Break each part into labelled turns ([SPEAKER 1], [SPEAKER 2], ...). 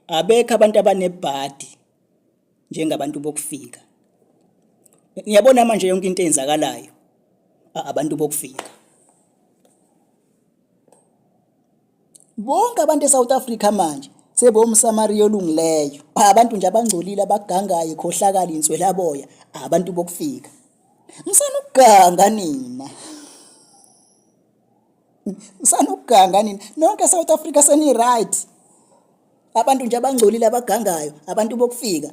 [SPEAKER 1] abekho abantu abanebhadi njengabantu bokufika. Ngiyabona manje yonke into eyenzakalayo abantu bokufika. Bonke abantu eSouth Africa manje sebomsamariya olungileyo. Abantu nje abangcolile abagangayo khohlakala inswelaboya abantu bokufika. Ngisanukuganga nina. Ngisanukuganga nina. Nonke eSouth Africa seni right. Abantu nje abangcolile abagangayo abantu bokufika.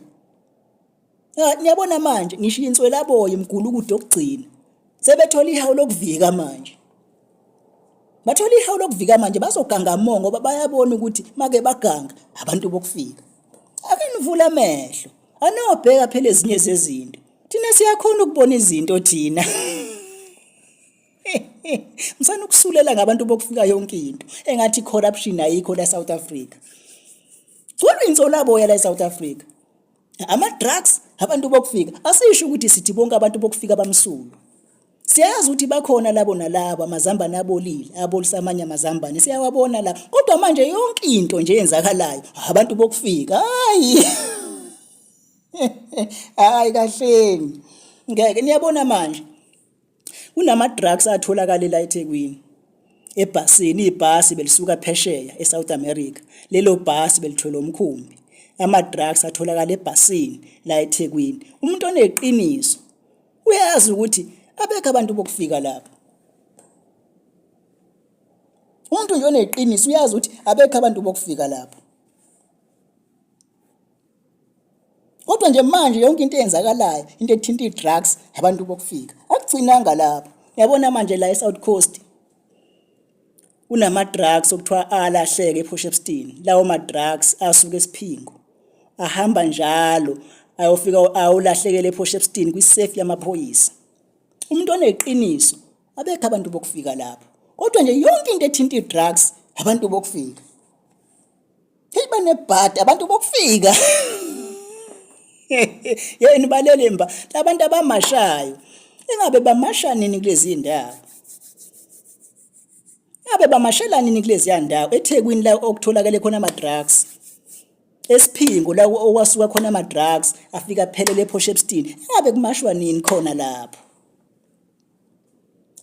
[SPEAKER 1] Niyabona manje ngishiya inswelaboya imgulukudu okugcina. Sebethola ihawu lokuvika manje. Bathola ihawu lokuvika manje bazoganga mongo ngoba bayabona ukuthi make baganga abantu bokufika. Ake nivule amehlo. Anobheka phela ezinye zezinto. Thina siyakhona ukubona izinto thina. Ngisanukusulela ngabantu bokufika yonke into. Engathi corruption ayikho la South Africa. Gcwele insolaboya la eSouth Africa. Ama-drugs abantu bokufika. Asisho ukuthi sithi bonke abantu bokufika bamsulu. Siyazi ukuthi bakhona labo nalabo amazambane abolile, abolisa amanye amazambane. Siyawabona la. Kodwa manje yonke into nje yenzakalayo abantu bokufika. Hayi. Hayi kahleni. Ngeke niyabona manje. Kunama-drugs atholakala la eThekwini. Ebhasini ibhasi belisuka phesheya eSouth America. Lelo bhasi belithola umkhumbi. Ama-drugs atholakala ebhasini la eThekwini. Umuntu oneqiniso uyazi ukuthi abekho abantu bokufika lapho. Umuntu nje oneqiniso uyazi ukuthi abekho abantu bokufika lapho. Kodwa nje manje yonke into eyenzakalayo into ethinta i-drugs abantu bokufika. Akugcinanga lapho. Yabona manje la eSouth Coast kunama-drugs okuthiwa alahleke ePortshepstone. Lawo ma-drugs asuka eSiphingo. Ahamba njalo ayofika awulahlekele ePortshepstone kwisafe yamaphoyisa. Umuntu oneqiniso abekho abantu bokufika lapho. Kodwa nje yonke into ethinta i-drugs abantu bokufika. Hey banebhadi abantu bokufika. Yeni balelemba labantu abamashayo. Engabe bamasha nini kulezi ndawo? Ngabe bamashela nini kulezi ndawo? eThekwini la okutholakala khona ama-drugs. Esiphingo la owasuka khona ama-drugs afika phelele ePortshepstone. Ngabe kumashwa nini khona lapho?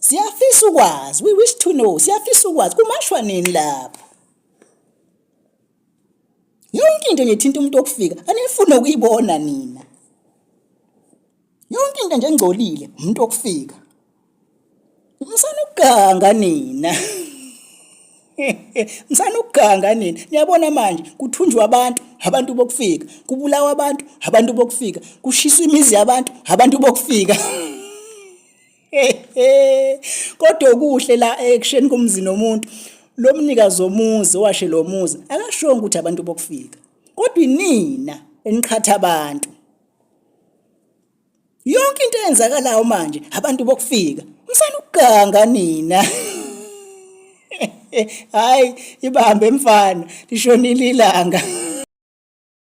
[SPEAKER 1] Siyafisa ukwazi, we wish to know. Siyafisa ukwazi kumashwa nini lapho? Yonke into nje ethinta umuntu okufika anifuna ukuyibona nina. Yonke into nje engcolile umuntu okufika. Ngisanukuganga nina. Ngisanukuganga nina. Niyabona manje kuthunjwa abantu bokufika. Kubulawa abantu bokufika. Kushiswa imizi yabantu bokufika. Kodwa okuhle la action kumzi nomuntu lo mnikazi womuzi owashe lo muzi akashonga ukuthi abantu bokufika. Kodwa nina eniqhatha abantu. Yonke into eyenzakalayo manje abantu bokufika. Ngisanukuganga nina. Hayi ibambe mfana lishonile ilanga.